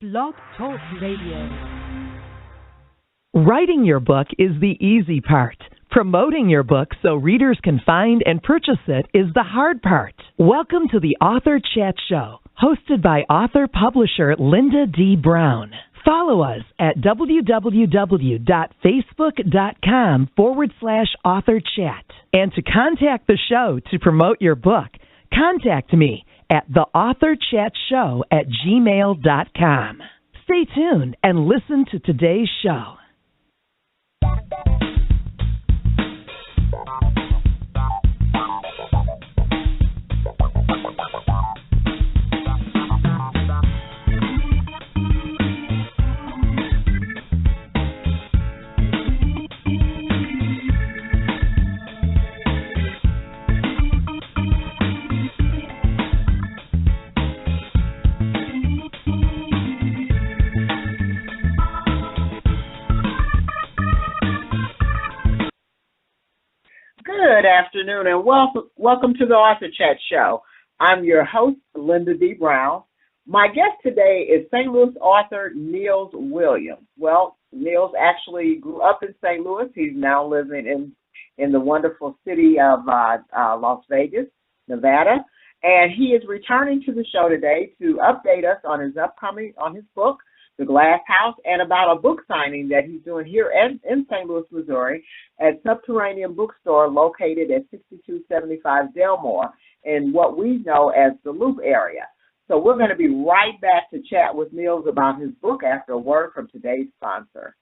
Blog Talk Radio. Writing your book is the easy part. Promoting your book so readers can find and purchase it is the hard part. Welcome to the Author Chat Show, hosted by author-publisher Lynda D. Brown. Follow us at www.facebook.com/authorchat. And to contact the show to promote your book, contact me at theauthorchatshow@gmail.com. Stay tuned and listen to today's show. Good afternoon and welcome to the Author Chat Show. I'm your host, Lynda D. Brown. My guest today is St. Louis author Niels Williams. Well, Niels actually grew up in St. Louis. He's now living in the wonderful city of Las Vegas, Nevada, and he is returning to the show today to update us on his book, The Glass House, and about a book signing that he's doing here in St. Louis, Missouri, at Subterranean Bookstore located at 6275 Delmore in what we know as the Loop area. So we're going to be right back to chat with Niels about his book after a word from today's sponsor.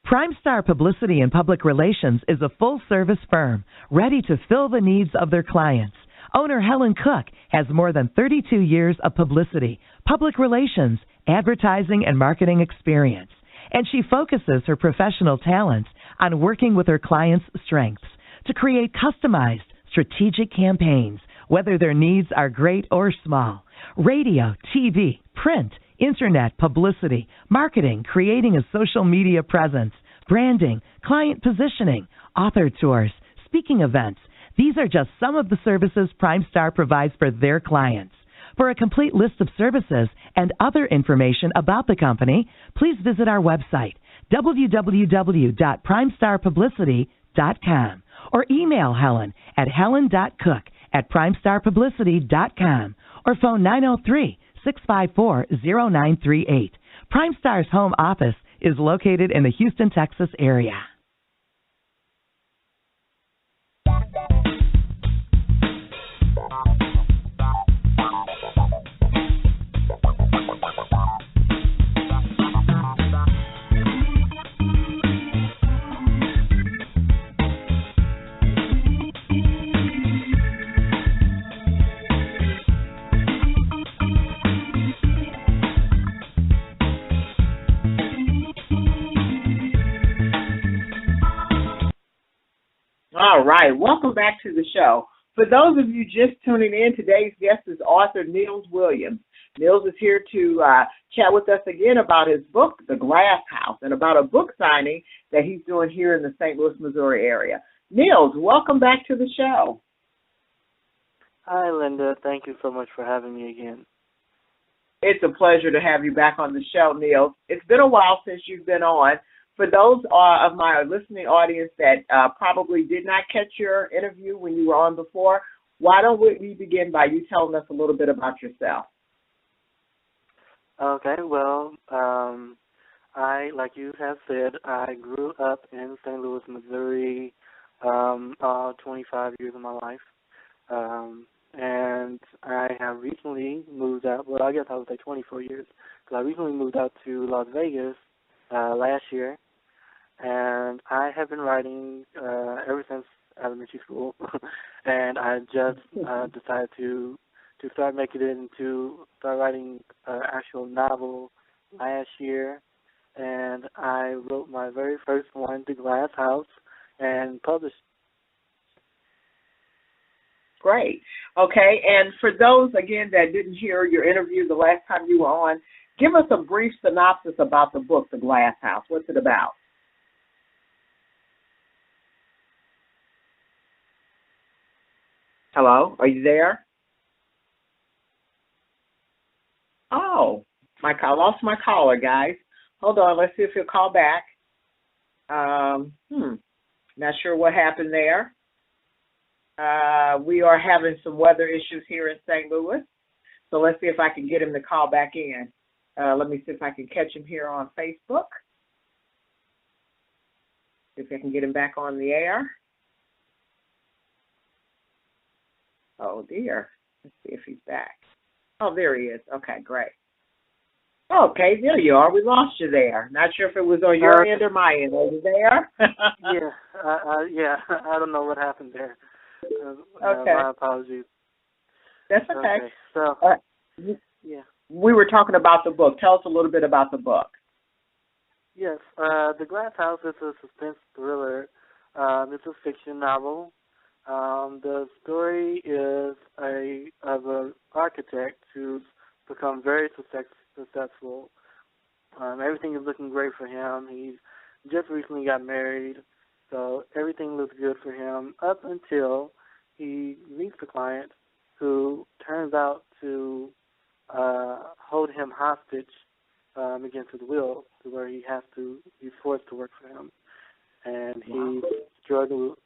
PrimeStar Publicity and Public Relations is a full-service firm ready to fill the needs of their clients. Owner Helen Cook has more than 32 years of publicity, public relations, advertising, and marketing experience, and she focuses her professional talents on working with her clients' strengths to create customized, strategic campaigns, whether their needs are great or small. Radio, TV, print, internet, publicity, marketing, creating a social media presence, branding, client positioning, author tours, speaking events. These are just some of the services PrimeStar provides for their clients. For a complete list of services and other information about the company, please visit our website, www.primestarpublicity.com, or email Helen at helen.cook@primestarpublicity.com, or phone 903-654-0938. PrimeStar's home office is located in the Houston, Texas area. All right, welcome back to the show. For those of you just tuning in, today's guest is author Niels Williams. Niels is here to chat with us again about his book, The Glass House, and about a book signing that he's doing here in the St. Louis, Missouri area. Niels, welcome back to the show. Hi, Lynda. Thank you so much for having me again. It's a pleasure to have you back on the show, Niels. It's been a while since you've been on. For those of my listening audience that probably did not catch your interview when you were on before, why don't we begin by you telling us a little bit about yourself? Okay, well, like you have said, I grew up in St. Louis, Missouri, 25 years of my life, and I have recently moved out. Well, I guess I would say 24 years, because I recently moved out to Las Vegas last year. And I have been writing ever since elementary school, and I just decided to start writing an actual novel last year, and I wrote my very first one, The Glass House, and published. Great. Okay, and for those, again, that didn't hear your interview the last time you were on, give us a brief synopsis about the book, The Glass House. What's it about? Hello, are you there? Oh, I lost my caller, guys. Hold on, let's see if he'll call back. Not sure what happened there. We are having some weather issues here in St. Louis, so let's see if I can get him to call back in. Let me see if I can catch him here on Facebook. See if I can get him back on the air. Oh, dear. Let's see if he's back. Oh, there he is. Okay, great. Okay, there you are. We lost you there. Not sure if it was on your end or my end. Are you there? Yeah, I don't know what happened there. Okay. My apologies. That's okay. So, yeah. We were talking about the book. Tell us a little bit about the book. Yes, The Glass House is a suspense thriller. It's a fiction novel. The story is of an architect who's become very successful. Everything is looking great for him. He's just recently got married, so everything looks good for him up until he meets a client who turns out to hold him hostage against his will, to where he's forced to work for him, and he struggles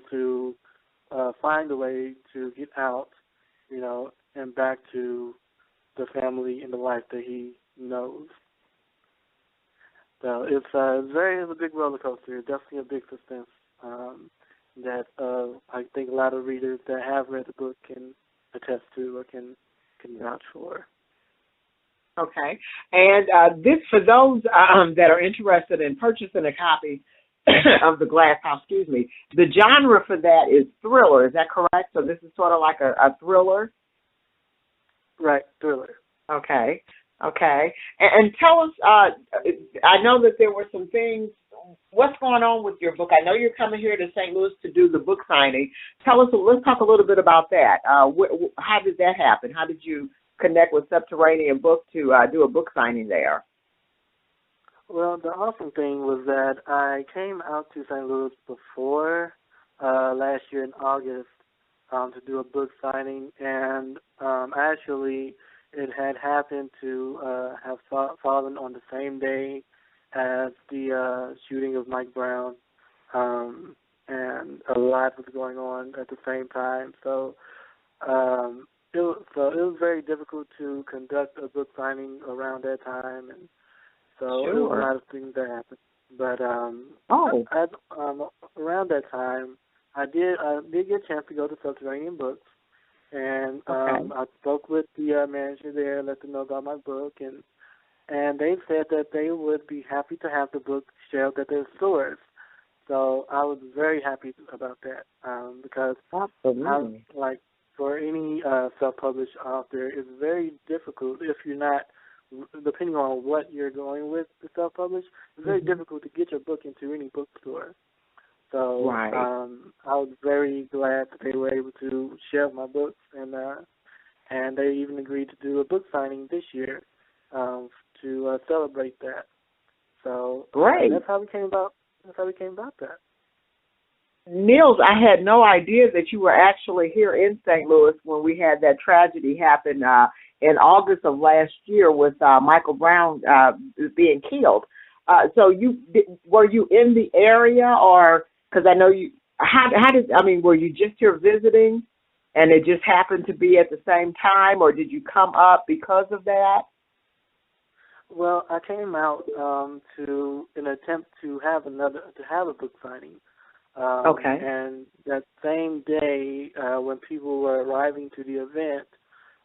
to find a way to get out, and back to the family and the life that he knows. So it's a big roller coaster. It's definitely a big suspense that I think a lot of readers that have read the book can attest to or can vouch for. Okay. And this, for those that are interested in purchasing a copy of The Glass House, the genre for that is thriller. Is that correct? So this is sort of like a thriller? Right, thriller. Okay. And tell us, I know that there were some things. What's going on with your book? I know you're coming here to St. Louis to do the book signing. Let's talk a little bit about that. How did that happen? How did you connect with Subterranean Book to do a book signing there? Well, the awesome thing was that I came out to St. Louis before last year in August to do a book signing, and actually it had happened to have fallen on the same day as the shooting of Mike Brown, and a lot was going on at the same time. So it was very difficult to conduct a book signing around that time, and so Sure. There was a lot of things that happened. But around that time, I did get a chance to go to Subterranean Books, and I spoke with the manager there, let them know about my book, and they said that they would be happy to have the book shelved at their stores. So I was very happy about that because for any self-published author, it's very difficult if you're not, depending on what you're going with to self-publish, it's very difficult to get your book into any bookstore. So I was very glad that they were able to shelve my books, and they even agreed to do a book signing this year to celebrate that. So great. That's how we came about that. Niels, I had no idea that you were actually here in St. Louis when we had that tragedy happen in August of last year with Michael Brown being killed. So were you in the area, or because I know you? Were you just here visiting, and it just happened to be at the same time, or did you come up because of that? Well, I came out to an attempt to have a book signing. And that same day, when people were arriving to the event,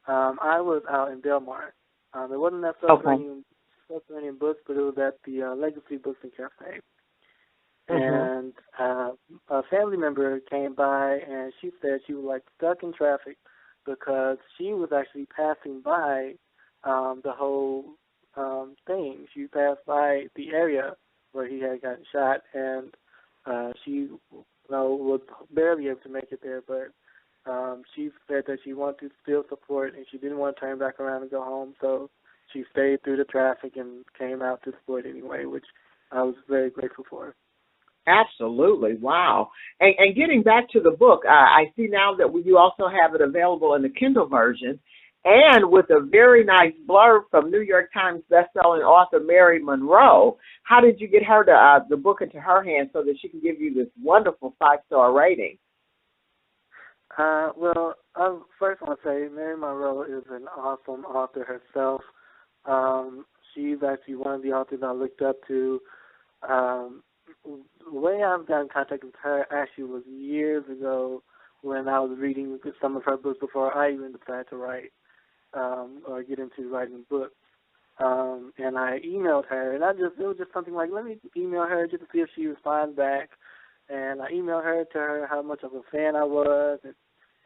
I was out in Delmar. It wasn't at Subterranean Books, but it was at the Legacy Books and Cafe. And a family member came by, and she said she was stuck in traffic because she was actually passing by the whole thing. She passed by the area where he had gotten shot, and she was barely able to make it there, but she said that she wanted to still support, and she didn't want to turn back around and go home, so she stayed through the traffic and came out to support anyway, which I was very grateful for. Absolutely. Wow. And getting back to the book, I see now that you also have it available in the Kindle version. and with a very nice blurb from New York Times bestselling author Mary Monroe. How did you get her to, the book into her hands so that she can give you this wonderful 5-star rating? Well, I first want to say Mary Monroe is an awesome author herself. She's actually one of the authors I looked up to. The way I've got in contact with her actually was years ago when I was reading some of her books before I even decided to write or get into writing books. And I emailed her, and it was just something like, let me email her just to see if she responds back. And I emailed her to her how much of a fan I was, and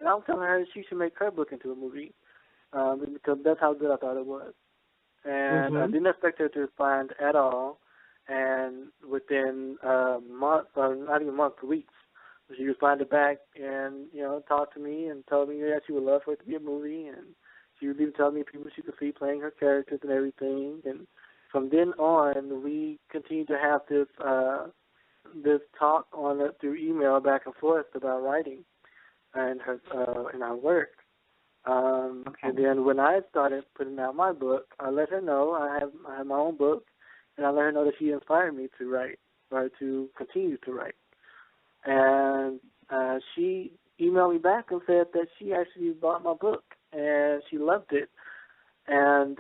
I was telling her she should make her book into a movie because that's how good I thought it was. And I didn't expect her to respond at all. And within a month, or not even a month, weeks, she responded back and, talked to me and told me that she would love for it to be a movie. And she would even tell me people she could see playing her characters and everything. And from then on, we continued to have this talk on it through email back and forth about writing and her and our work. And then when I started putting out my book, I let her know I have my own book, and I let her know that she inspired me to write or to continue to write. And she emailed me back and said that she actually bought my book and she loved it. And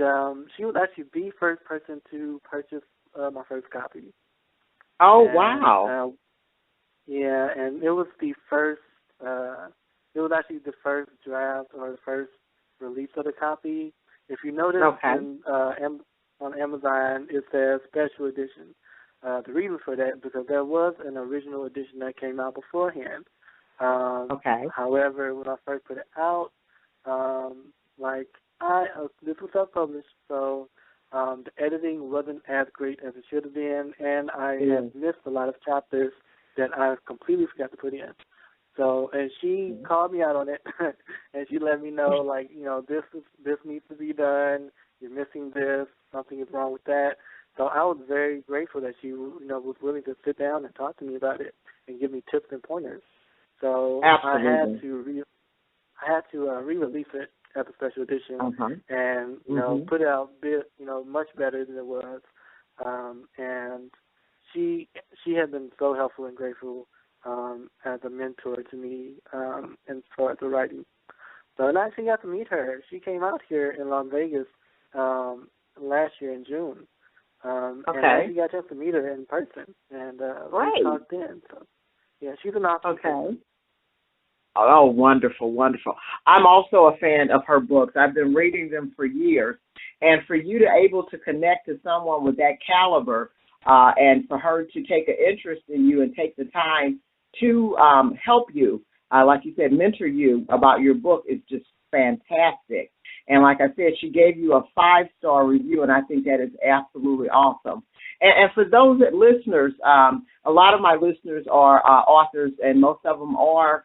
she was actually the first person to purchase my first copy. Oh, and, wow. Yeah, and it was the first, it was actually the first draft or the first release of the copy. If you notice on Amazon, it says special edition. The reason for that is because there was an original edition that came out beforehand. However, when I first put it out, this was self-published, so the editing wasn't as great as it should have been, and I had missed a lot of chapters that I completely forgot to put in. So, and she called me out on it, and she let me know, this needs to be done. You're missing this. Something is wrong with that. So I was very grateful that she, was willing to sit down and talk to me about it and give me tips and pointers. So Absolutely. I had to re-release it as a special edition and put it out much better than it was. And she had been so helpful and grateful as a mentor to me and for the writing. So and I actually got to meet her. She came out here in Las Vegas last year in June. And I actually got a chance to meet her in person. And we talked then. So, yeah, she's an awesome person. Oh, wonderful, wonderful. I'm also a fan of her books. I've been reading them for years. And for you to able to connect to someone with that caliber and for her to take an interest in you and take the time to help you, like you said, mentor you about your book is just fantastic. And like I said, she gave you a 5-star review, and I think that is absolutely awesome. And for those listeners, a lot of my listeners are authors, and most of them are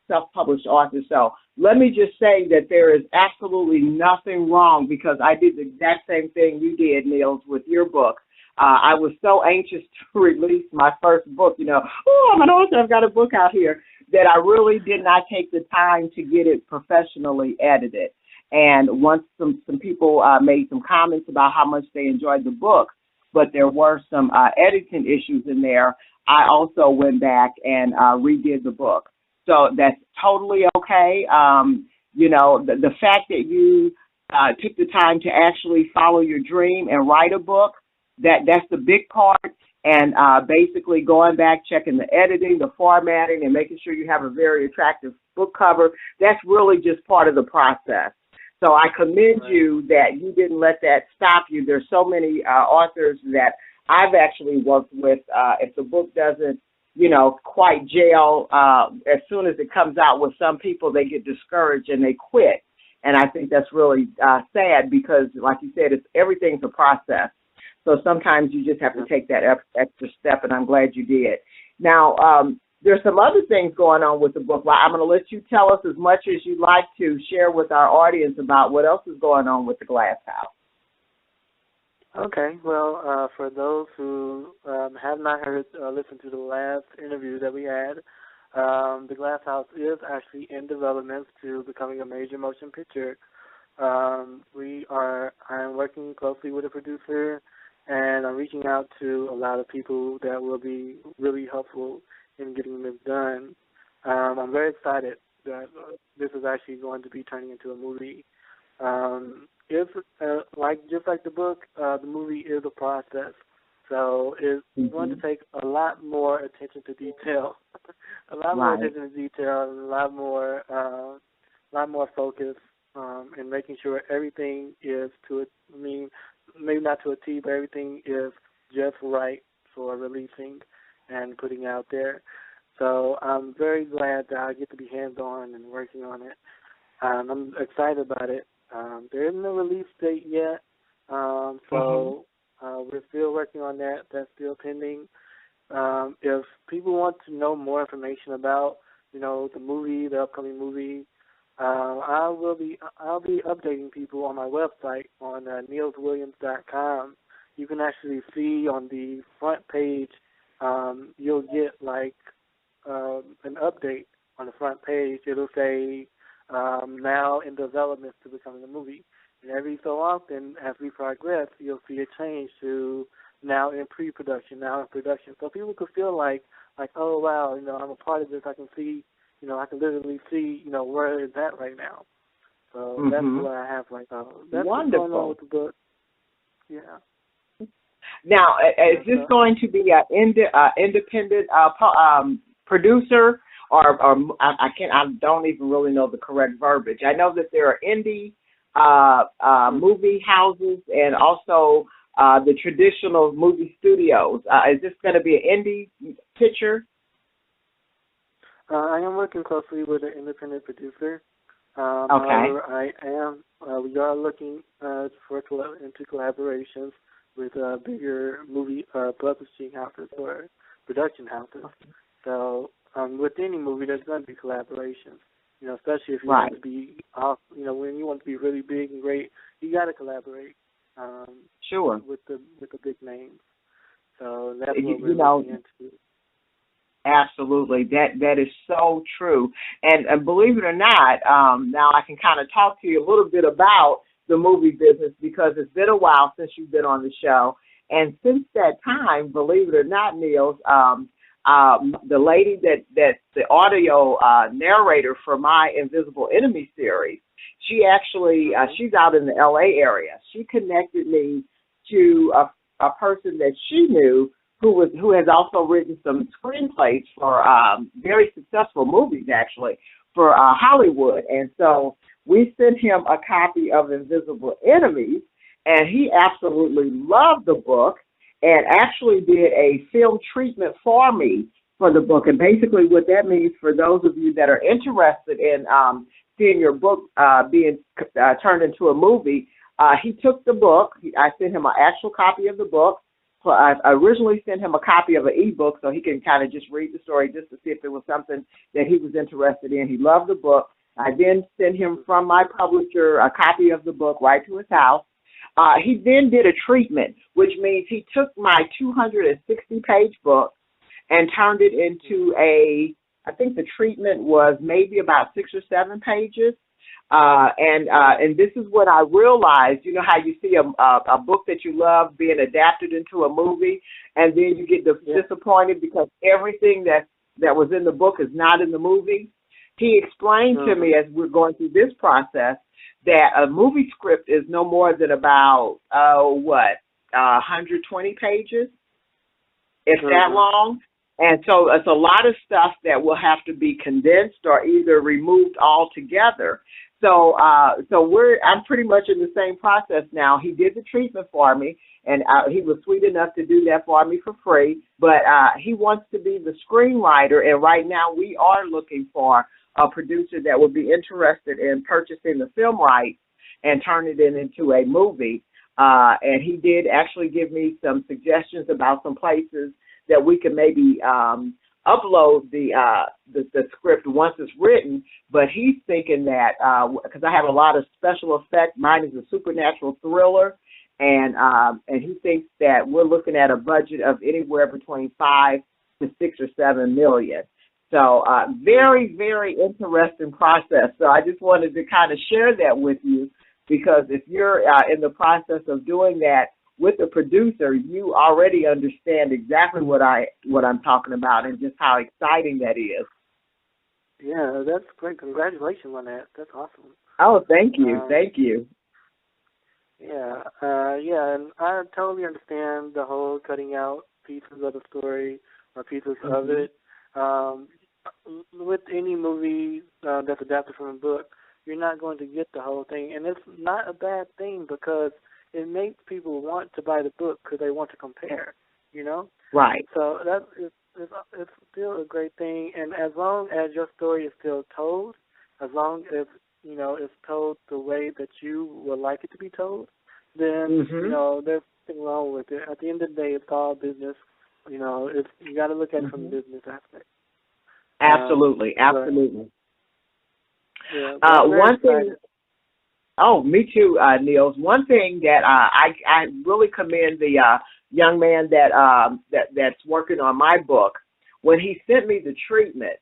self-published authors. So let me just say that there is absolutely nothing wrong, because I did the exact same thing you did, Niels, with your book. I was so anxious to release my first book, I'm an author, I've got a book out here, that I really did not take the time to get it professionally edited. And once some people made some comments about how much they enjoyed the book, but there were some editing issues in there, I also went back and redid the book. So that's totally okay. The fact that you took the time to actually follow your dream and write a book, that's the big part. And basically going back, checking the editing, the formatting, and making sure you have a very attractive book cover, that's really just part of the process. So I commend you that you didn't let that stop you. There's so many authors that I've actually worked with. If the book doesn't, quite gel, as soon as it comes out with some people, they get discouraged and they quit. And I think that's really sad because, like you said, everything's a process. So sometimes you just have to take that extra step, and I'm glad you did. Now, there's some other things going on with the book. I'm going to let you tell us as much as you'd like to share with our audience about what else is going on with the Glass House. Okay. Well, for those who have not heard or listened to the last interview that we had, the Glass House is actually in development to becoming a major motion picture. I'm working closely with a producer, and I'm reaching out to a lot of people that will be really helpful in getting this done. I'm very excited that this is actually going to be turning into a movie. It's just like the book, the movie is a process. So it's going to take a lot more attention to detail, a lot more attention to detail, and a lot more focus in making sure everything is maybe not to a T, but everything is just right for releasing and putting out there. So I'm very glad that I get to be hands-on and working on it. I'm excited about it. There isn't a release date yet, so we're still working on that. That's still pending. If people want to know more information about, the movie, the upcoming movie, I'll be updating people on my website on neilswilliams.com. You can actually see on the front page, you'll get an update on the front page. It'll say now in development to becoming a movie. And every so often, as we progress, you'll see a change to now in pre-production, now in production. So people could feel like, oh wow, I'm a part of this. I can see, I can literally see, where it's at right now. So that's what I have right now. That's what's going on with the book. Yeah. Now, is this going to be an independent producer, or I don't even really know the correct verbiage. I know that there are indie movie houses and also the traditional movie studios. Is this going to be an indie picture? I am working closely with an independent producer. Okay. However, we are looking into collaborations with bigger movie publishing houses or production houses. So with any movie, there's going to be collaborations. Especially if you want to be off. When you want to be really big and great, you got to collaborate. Sure. With the big names. So that's what we're looking into. Absolutely. That is so true. And believe it or not, now I can kind of talk to you a little bit about the movie business because it's been a while since you've been on the show. And since that time, believe it or not, Niels, the lady that's the audio narrator for my Invisible Enemy series, she actually, she's out in the L.A. area. She connected me to a person that she knew who has also written some screenplays for very successful movies, actually, for Hollywood. And so we sent him a copy of Invisible Enemies, and he absolutely loved the book and actually did a film treatment for me for the book. And basically what that means for those of you that are interested in seeing your book being turned into a movie, he took the book. I sent him an actual copy of the book. So I originally sent him a copy of an ebook so he can kind of just read the story just to see if there was something that he was interested in. He loved the book. I then sent him from my publisher a copy of the book right to his house. He then did a treatment, which means he took my 260-page book and turned it into I think the treatment was maybe about 6 or 7 pages. And this is what I realized. You know how you see a book that you love being adapted into a movie, and then you get disappointed because everything that was in the book is not in the movie? He explained to me as we're going through this process that a movie script is no more than about, 120 pages, if that long. And so it's a lot of stuff that will have to be condensed or either removed altogether. So I'm pretty much in the same process now. He did the treatment for me, and he was sweet enough to do that for me for free. But he wants to be the screenwriter, and right now we are looking for a producer that would be interested in purchasing the film rights and turning it into a movie. And he did actually give me some suggestions about some places that we could maybe upload the script once it's written, but he's thinking that because I have a lot of special effects, mine is a supernatural thriller, and he thinks that we're looking at a budget of anywhere between 5 to 6 or 7 million. So very, very interesting process. So I just wanted to kind of share that with you because if you're in the process of doing that with the producer, you already understand exactly what I'm talking about and just how exciting that is. Yeah, that's great. Congratulations on that. That's awesome. Oh, thank you. Thank you. Yeah, and I totally understand the whole cutting out pieces of the story or pieces of it. With any movie that's adapted from a book, you're not going to get the whole thing, and it's not a bad thing because it makes people want to buy the book because they want to compare, you know? Right. So it's still a great thing, and as long as your story is still told, as long as it's told the way that you would like it to be told, then there's nothing wrong with it. At the end of the day, it's all business. You got to look at it from the business aspect. Absolutely, absolutely. One thing. Oh, me too, Niels. One thing that I really commend the young man that's working on my book. When he sent me the treatment,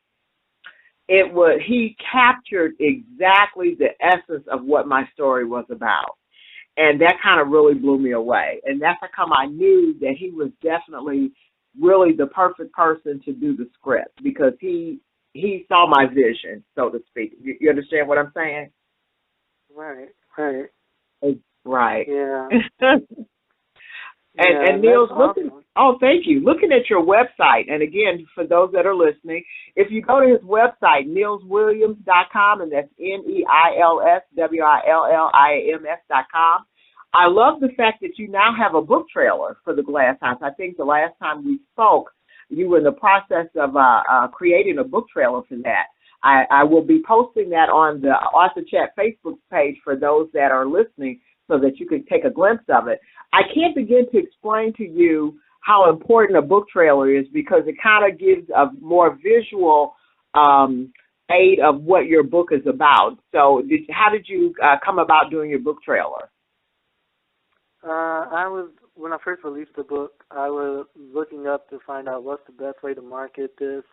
he captured exactly the essence of what my story was about. And that kind of really blew me away. And that's how come I knew that he was definitely really the perfect person to do the script, because he saw my vision, so to speak. You understand what I'm saying? Right. Right. Yeah. And Niels, awesome. Thank you. Looking at your website, and again, for those that are listening, if you go to his website, nielswilliams.com, and that's NeilsWilliams.com, I love the fact that you now have a book trailer for the Glass House. I think the last time we spoke, you were in the process of creating a book trailer for that. I will be posting that on the Author Chat Facebook page for those that are listening so that you can take a glimpse of it. I can't begin to explain to you how important a book trailer is, because it kind of gives a more visual aid of what your book is about. So how did you come about doing your book trailer? When I first released the book, I was looking up to find out what's the best way to market this,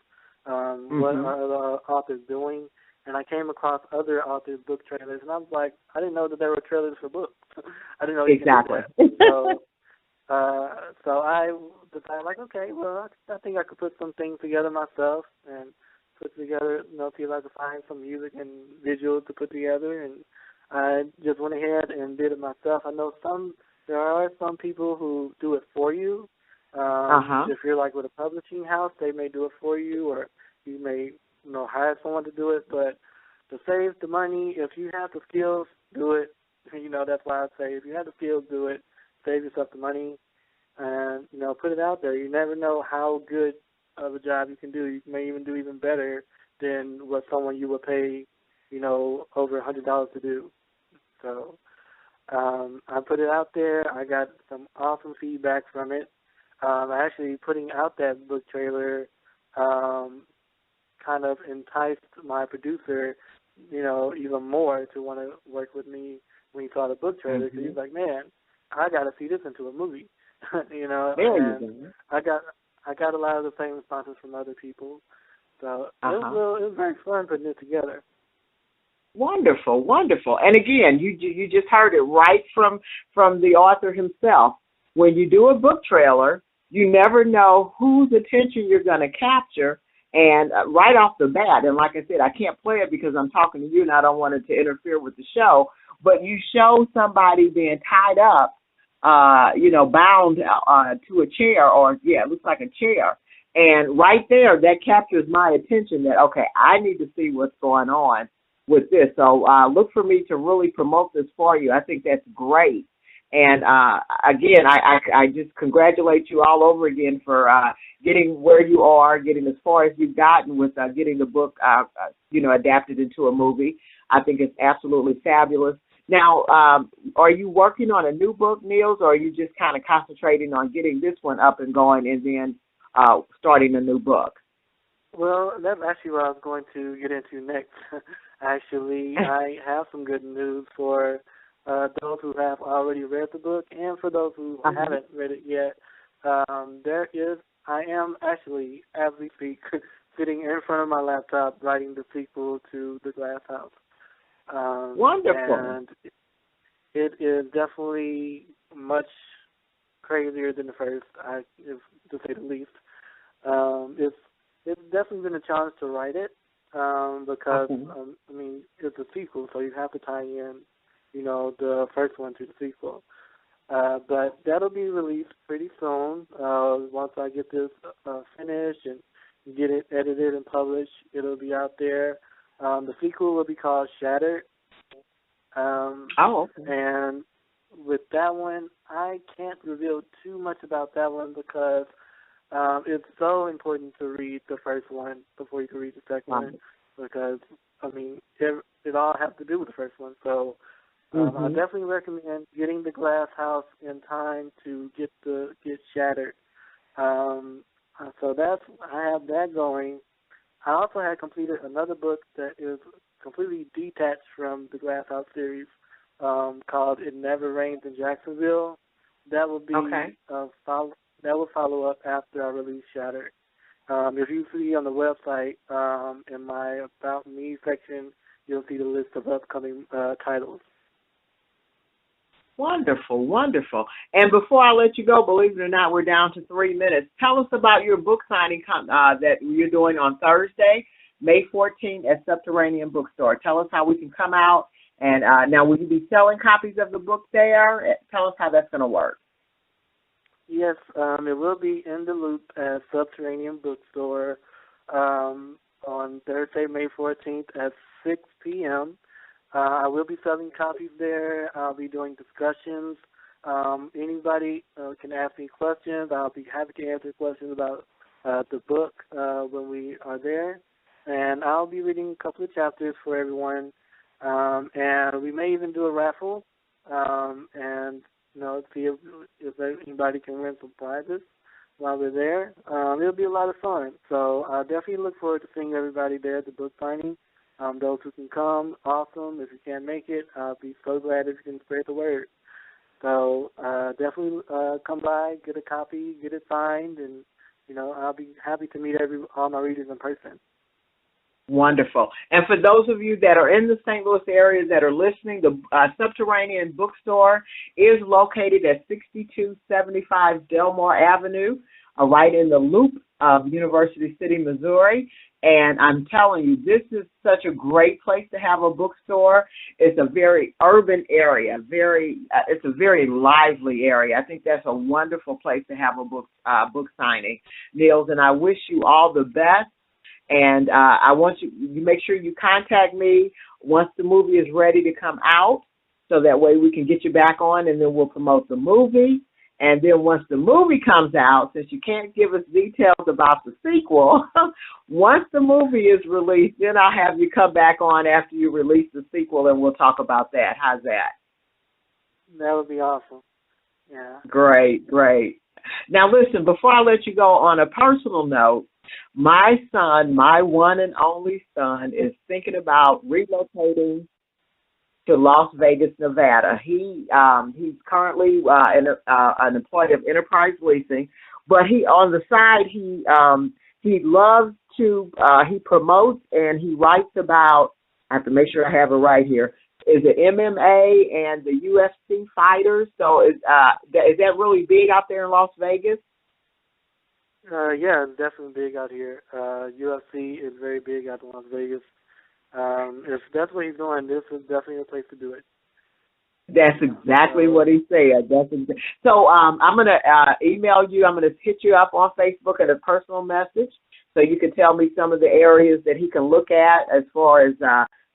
what are other authors doing, and I came across other authors' book trailers, and I was like, I didn't know that there were trailers for books. I didn't know you exactly. could do that. So I decided, like, okay, well, I think I could put some things together myself and put together, see if I could find some music and visuals to put together, and I just went ahead and did it myself. I know there are some people who do it for you. If you're like with a publishing house, they may do it for you, or you may hire someone to do it. But to save the money, if you have the skills, do it. That's why I say if you have the skills, do it. Save yourself the money, and put it out there. You never know how good of a job you can do. You may even do even better than what someone you would pay, over $100 to do. So I put it out there. I got some awesome feedback from it. Actually, putting out that book trailer kind of enticed my producer, even more to want to work with me when he saw the book trailer, because he's like, man, I got to see this into a movie, and I got a lot of the same responses from other people. So it was very fun putting it together. Wonderful, wonderful. And again, you just heard it right from the author himself. When you do a book trailer, you never know whose attention you're going to capture, and right off the bat, and like I said, I can't play it because I'm talking to you and I don't want it to interfere with the show, but you show somebody being tied up, bound to a chair, or, it looks like a chair. And right there, that captures my attention that, okay, I need to see what's going on with this. So look for me to really promote this for you. I think that's great. And again, I just congratulate you all over again for getting where you are, getting as far as you've gotten with getting the book, adapted into a movie. I think it's absolutely fabulous. Now, are you working on a new book, Niels, or are you just kind of concentrating on getting this one up and going and then starting a new book? Well, that's actually what I was going to get into next. Actually, I have some good news for those who have already read the book, and for those who haven't read it yet. I am actually, as we speak, sitting in front of my laptop writing the sequel to The Glass House. Wonderful. And it is definitely much crazier than the first, if to say the least. It's definitely been a challenge to write it because I mean it's a sequel, so you have to tie in, the first one to the sequel. But that'll be released pretty soon. Once I get this finished and get it edited and published, it'll be out there. The sequel will be called Shattered. And with that one, I can't reveal too much about that one because it's so important to read the first one before you can read the second one because, I mean, it all has to do with the first one. So I definitely recommend getting the glass house in time to get Shattered. So I have that going. I also had completed another book that is completely detached from the Glass House series called It Never Rains in Jacksonville. That will be that will follow up after I release Shattered. If you see on the website in my About Me section, you'll see the list of upcoming titles. Wonderful, wonderful. And before I let you go, believe it or not, we're down to 3 minutes. Tell us about your book signing that you're doing on Thursday, May 14th at Subterranean Bookstore. Tell us how we can come out. And now, will you be selling copies of the book there? Tell us how that's going to work. Yes, it will be in the Loop at Subterranean Bookstore on Thursday, May 14th at 6 p.m. I will be selling copies there. I'll be doing discussions. Anybody can ask me questions. I'll be happy to answer questions about the book when we are there. And I'll be reading a couple of chapters for everyone. And we may even do a raffle and, see if anybody can win some prizes while we're there. It'll be a lot of fun. So I definitely look forward to seeing everybody there at the book signing. Those who can come, awesome. If you can't make it, I'll be so glad if you can spread the word. So definitely come by, get a copy, get it signed, and, I'll be happy to meet all my readers in person. Wonderful. And for those of you that are in the St. Louis area that are listening, the Subterranean Bookstore is located at 6275 Delmar Avenue, right in the Loop of University City, Missouri. And I'm telling you, this is such a great place to have a bookstore. It's a very urban area, it's a very lively area. I think that's a wonderful place to have a book signing, Niels, and I wish you all the best. And I want you make sure you contact me once the movie is ready to come out so that way we can get you back on, and then we'll promote the movie. And then once the movie comes out, since you can't give us details about the sequel, once the movie is released, then I'll have you come back on after you release the sequel, and we'll talk about that. How's that? That would be awesome. Yeah. Great. Now, listen, before I let you go, on a personal note, my son, my one and only son, is thinking about relocating to Las Vegas, Nevada. He's currently an employee of Enterprise Leasing, but on the side he loves to he promotes and he writes about. I have to make sure I have it right here. Is it MMA and the UFC fighters? So is that really big out there in Las Vegas? Yeah, it's definitely big out here. UFC is very big out in Las Vegas. If that's what he's doing, this is definitely a place to do it. That's exactly what he said. So I'm going to email you. I'm going to hit you up on Facebook at a personal message so you can tell me some of the areas that he can look at as far as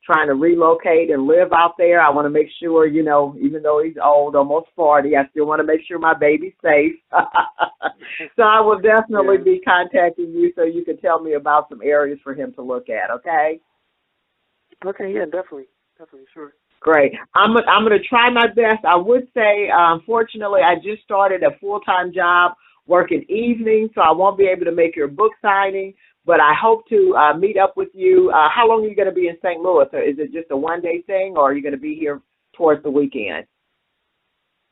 trying to relocate and live out there. I want to make sure, even though he's old, almost 40, I still want to make sure my baby's safe. So I will definitely be contacting you so you can tell me about some areas for him to look at, okay? Okay, yeah, definitely, sure. Great. I'm going to try my best. I would say, unfortunately, I just started a full-time job working evenings, so I won't be able to make your book signing, but I hope to meet up with you. How long are you going to be in St. Louis? Or is it just a one-day thing, or are you going to be here towards the weekend?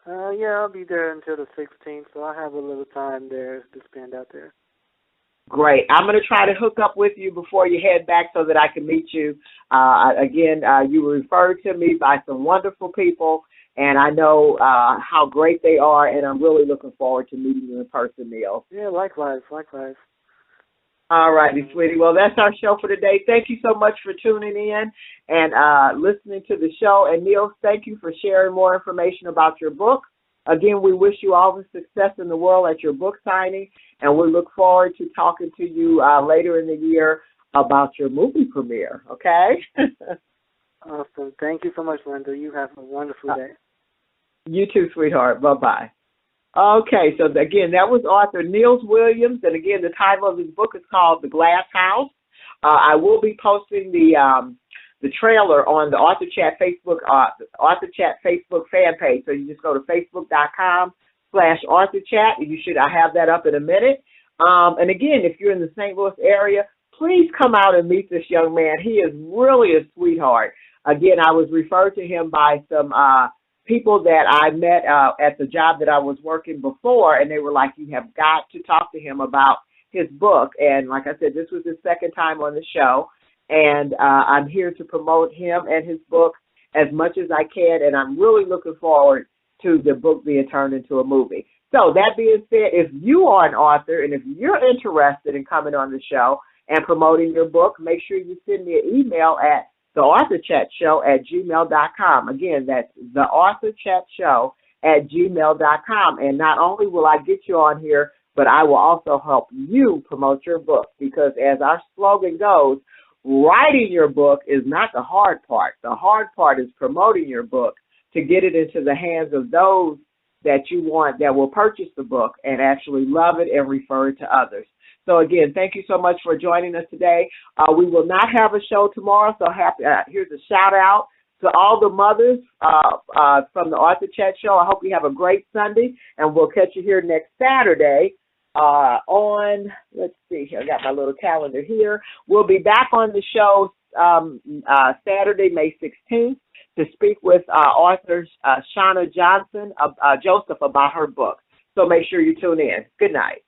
Yeah, I'll be there until the 16th, so I have a little time there to spend out there. Great. I'm going to try to hook up with you before you head back so that I can meet you. Again, you were referred to me by some wonderful people, and I know how great they are, and I'm really looking forward to meeting you in person, Neil. Yeah, likewise. All righty, sweetie. Well, that's our show for today. Thank you so much for tuning in and listening to the show. And, Neil, thank you for sharing more information about your book. Again, we wish you all the success in the world at your book signing, and we look forward to talking to you later in the year about your movie premiere, okay? Awesome. Thank you so much, Lynda. You have a wonderful day. You too, sweetheart. Bye-bye. Okay, so again, that was author Niels Williams, and again, the title of his book is called The Glass House. I will be posting the trailer on the Author Chat Facebook fan page. So you just go to facebook.com/AuthorChat, and I have that up in a minute. And again, if you're in the St. Louis area, please come out and meet this young man. He is really a sweetheart. Again, I was referred to him by some people that I met at the job that I was working before, and they were like, you have got to talk to him about his book. And like I said, this was his second time on the show, and I'm here to promote him and his book as much as I can, and I'm really looking forward to the book being turned into a movie. So that being said, if you are an author and if you're interested in coming on the show and promoting your book, make sure you send me an email at theauthorchatshow@gmail.com. Again, that's theauthorchatshow@gmail.com. And not only will I get you on here, but I will also help you promote your book, because as our slogan goes, writing your book is not the hard part. The hard part is promoting your book to get it into the hands of those that you want that will purchase the book and actually love it and refer it to others. So, again, thank you so much for joining us today. We will not have a show tomorrow, so here's a shout-out to all the mothers from the Author Chat Show. I hope you have a great Sunday, and we'll catch you here next Saturday on, let's see here, I got my little calendar here. We'll be back on the show Saturday, May 16th, to speak with author Shauna Joseph about her book. So make sure you tune in. Good night.